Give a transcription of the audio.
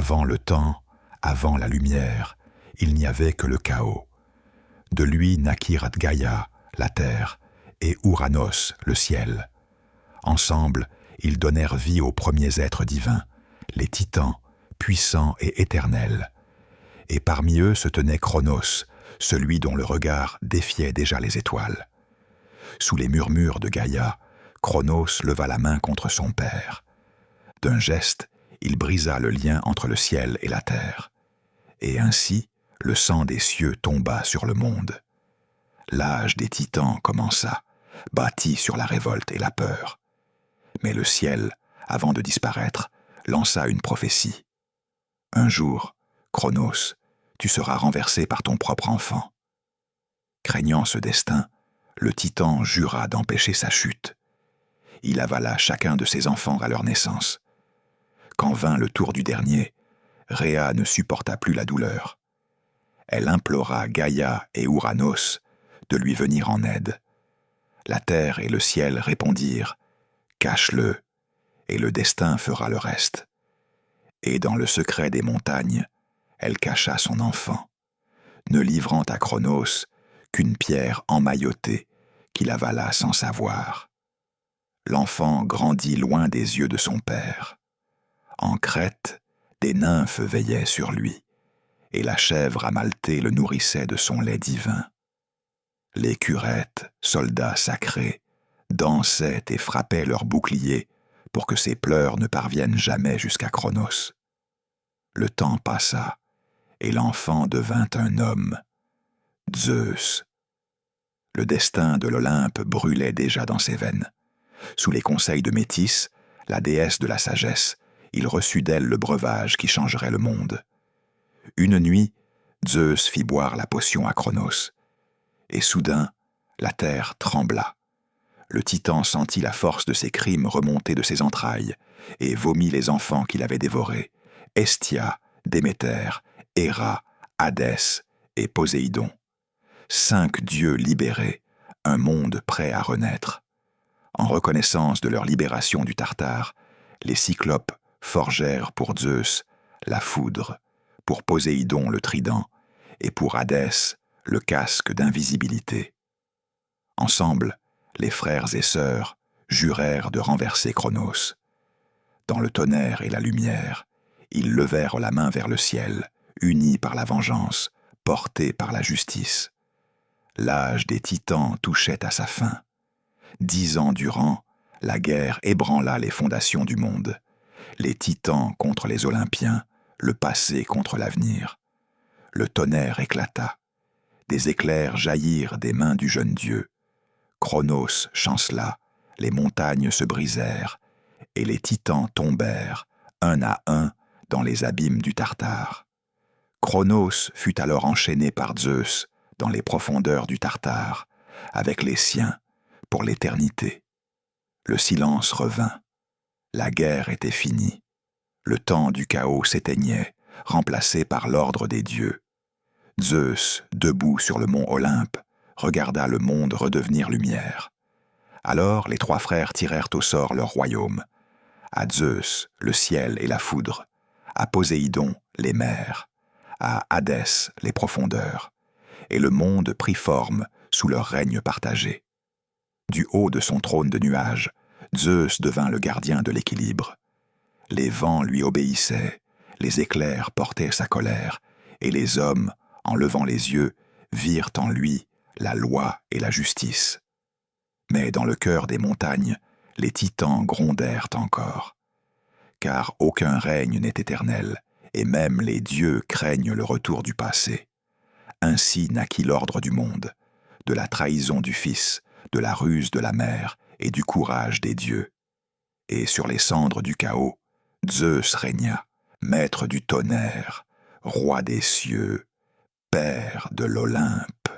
Avant le temps, avant la lumière, il n'y avait que le chaos. De lui naquirent Gaïa, la terre, et Ouranos, le ciel. Ensemble, ils donnèrent vie aux premiers êtres divins, les titans, puissants et éternels. Et parmi eux se tenait Cronos, celui dont le regard défiait déjà les étoiles. Sous les murmures de Gaïa, Cronos leva la main contre son père. D'un geste, il brisa le lien entre le ciel et la terre. Et ainsi, le sang des cieux tomba sur le monde. L'âge des titans commença, bâti sur la révolte et la peur. Mais le ciel, avant de disparaître, lança une prophétie. Un jour, Cronos, tu seras renversé par ton propre enfant. Craignant ce destin, le titan jura d'empêcher sa chute. Il avala chacun de ses enfants à leur naissance. Quand vint le tour du dernier, Rhea ne supporta plus la douleur. Elle implora Gaïa et Ouranos de lui venir en aide. La terre et le ciel répondirent « Cache-le, et le destin fera le reste. » Et dans le secret des montagnes, elle cacha son enfant, ne livrant à Cronos qu'une pierre emmaillotée qu'il avala sans savoir. L'enfant grandit loin des yeux de son père. En Crète, des nymphes veillaient sur lui, et la chèvre amaltée le nourrissait de son lait divin. Les curettes, soldats sacrés, dansaient et frappaient leurs boucliers pour que ses pleurs ne parviennent jamais jusqu'à Cronos. Le temps passa, et l'enfant devint un homme, Zeus. Le destin de l'Olympe brûlait déjà dans ses veines. Sous les conseils de Métis, la déesse de la sagesse, il reçut d'elle le breuvage qui changerait le monde. Une nuit, Zeus fit boire la potion à Cronos, et soudain, la terre trembla. Le titan sentit la force de ses crimes remonter de ses entrailles, et vomit les enfants qu'il avait dévorés, Hestia, Déméter, Héra, Hadès et Poséidon. 5 dieux libérés, un monde prêt à renaître. En reconnaissance de leur libération du Tartare, les cyclopes forgèrent pour Zeus la foudre, pour Poséidon le trident, et pour Hadès le casque d'invisibilité. Ensemble, les frères et sœurs jurèrent de renverser Cronos. Dans le tonnerre et la lumière, ils levèrent la main vers le ciel, unis par la vengeance, portés par la justice. L'âge des titans touchait à sa fin. 10 ans durant, la guerre ébranla les fondations du monde. Les titans contre les Olympiens, le passé contre l'avenir. Le tonnerre éclata. Des éclairs jaillirent des mains du jeune dieu. Cronos chancela, les montagnes se brisèrent, et les titans tombèrent, un à un, dans les abîmes du Tartare. Cronos fut alors enchaîné par Zeus dans les profondeurs du Tartare, avec les siens, pour l'éternité. Le silence revint. La guerre était finie. Le temps du chaos s'éteignait, remplacé par l'ordre des dieux. Zeus, debout sur le mont Olympe, regarda le monde redevenir lumière. Alors les 3 frères tirèrent au sort leur royaume. À Zeus, le ciel et la foudre. À Poséidon, les mers. À Hadès, les profondeurs. Et le monde prit forme sous leur règne partagé. Du haut de son trône de nuages, Zeus devint le gardien de l'équilibre. Les vents lui obéissaient, les éclairs portaient sa colère, et les hommes, en levant les yeux, virent en lui la loi et la justice. Mais dans le cœur des montagnes, les titans grondèrent encore. Car aucun règne n'est éternel, et même les dieux craignent le retour du passé. Ainsi naquit l'ordre du monde, de la trahison du Fils, de la ruse de la mère et du courage des dieux. Et sur les cendres du chaos, Zeus régna, maître du tonnerre, roi des cieux, père de l'Olympe.